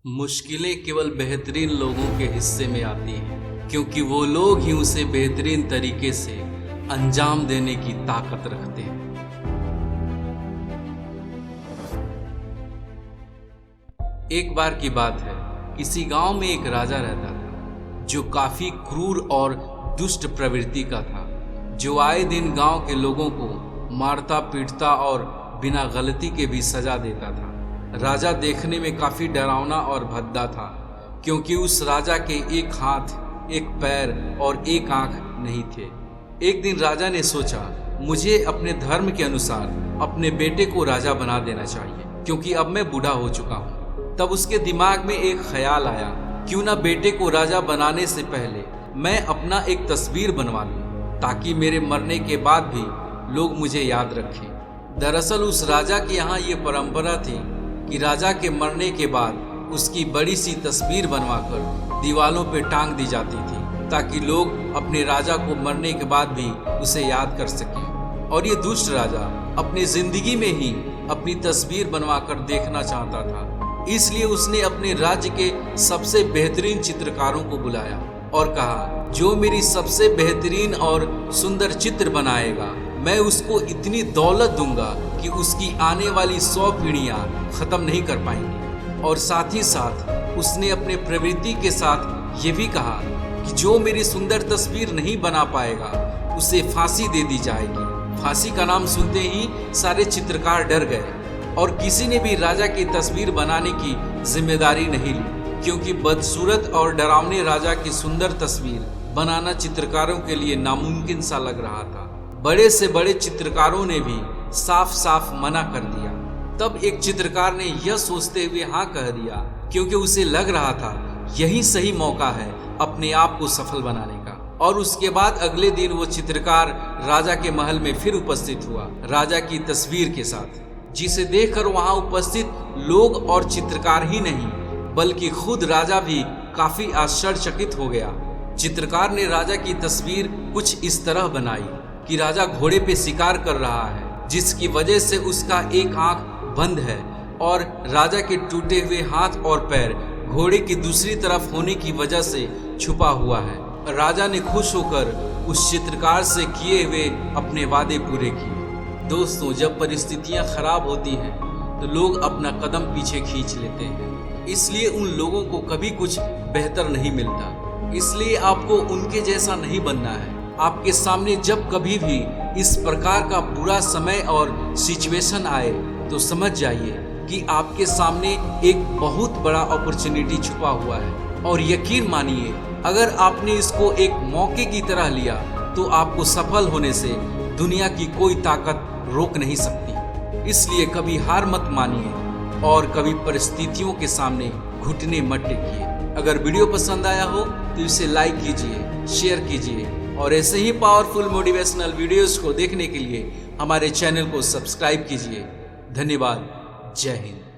मुश्किलें केवल बेहतरीन लोगों के हिस्से में आती हैं, क्योंकि वो लोग ही उसे बेहतरीन तरीके से अंजाम देने की ताकत रखते हैं। एक बार की बात है, किसी गांव में एक राजा रहता था जो काफी क्रूर और दुष्ट प्रवृत्ति का था, जो आए दिन गांव के लोगों को मारता पीटता और बिना गलती के भी सजा देता था। राजा देखने में काफी डरावना और भद्दा था, क्योंकि उस राजा के एक हाथ, एक पैर और एक आंख नहीं थे। एक दिन राजा ने सोचा, मुझे अपने धर्म के अनुसार अपने बेटे को राजा बना देना चाहिए, क्योंकि अब मैं बूढ़ा हो चुका हूँ। तब उसके दिमाग में एक ख्याल आया, क्यों ना बेटे को राजा बनाने से पहले मैं अपना एक तस्वीर बनवा लूं, ताकि मेरे मरने के बाद भी लोग मुझे याद रखें। दरअसल उस राजा के यहाँ ये परंपरा थी कि राजा के मरने के बाद उसकी बड़ी सी तस्वीर बनवाकर दीवालों पे टांग दी जाती थी, ताकि लोग अपने राजा को मरने के बाद भी उसे याद कर सकें। और ये दुष्ट राजा अपनी जिंदगी में ही अपनी तस्वीर बनवाकर देखना चाहता था, इसलिए उसने अपने राज्य के सबसे बेहतरीन चित्रकारों को बुलाया और कहा, जो मेरी सबसे बेहतरीन और सुंदर चित्र बनाएगा, मैं उसको इतनी दौलत दूंगा कि उसकी आने वाली 100 पीढ़ियां खत्म नहीं कर पाएंगी। और साथ ही साथ उसने अपने प्रवृत्ति के साथ ये भी कहा कि जो मेरी सुंदर तस्वीर नहीं बना पाएगा, उसे फांसी दे दी जाएगी। फांसी का नाम सुनते ही सारे चित्रकार डर गए और किसी ने भी राजा की तस्वीर बनाने की जिम्मेदारी नहीं ली, क्योंकि बदसूरत और डरावने राजा की सुंदर तस्वीर बनाना चित्रकारों के लिए नामुमकिन सा लग रहा था। बड़े से बड़े चित्रकारों ने भी साफ साफ मना कर दिया। तब एक चित्रकार ने यह सोचते हुए हाँ कह दिया, क्योंकि उसे लग रहा था यही सही मौका है अपने आप को सफल बनाने का। और उसके बाद अगले दिन वो चित्रकार राजा के महल में फिर उपस्थित हुआ, राजा की तस्वीर के साथ, जिसे देखकर वहां उपस्थित लोग और चित्रकार ही नहीं बल्कि खुद राजा भी काफी आश्चर्यचकित हो गया। चित्रकार ने राजा की तस्वीर कुछ इस तरह बनाई कि राजा घोड़े पे शिकार कर रहा है, जिसकी वजह से उसका एक आंख बंद है और राजा के टूटे हुए हाथ और पैर घोड़े की दूसरी तरफ होने की वजह से छुपा हुआ है। राजा ने खुश होकर उस चित्रकार से किए हुए अपने वादे पूरे किए। दोस्तों, जब परिस्थितियां खराब होती हैं तो लोग अपना कदम पीछे खींच लेते हैं, इसलिए उन लोगों को कभी कुछ बेहतर नहीं मिलता। इसलिए आपको उनके जैसा नहीं बनना है। आपके सामने जब कभी भी इस प्रकार का बुरा समय और सिचुएशन आए तो समझ जाइए कि आपके सामने एक बहुत बड़ा अपॉर्चुनिटी छुपा हुआ है। और यकीन मानिए, अगर आपने इसको एक मौके की तरह लिया तो आपको सफल होने से दुनिया की कोई ताकत रोक नहीं सकती। इसलिए कभी हार मत मानिए और कभी परिस्थितियों के सामने घुटने मत टेकिए। अगर वीडियो पसंद आया हो तो इसे लाइक कीजिए, शेयर कीजिए और ऐसे ही पावरफुल मोटिवेशनल वीडियोस को देखने के लिए हमारे चैनल को सब्सक्राइब कीजिए। धन्यवाद। जय हिंद।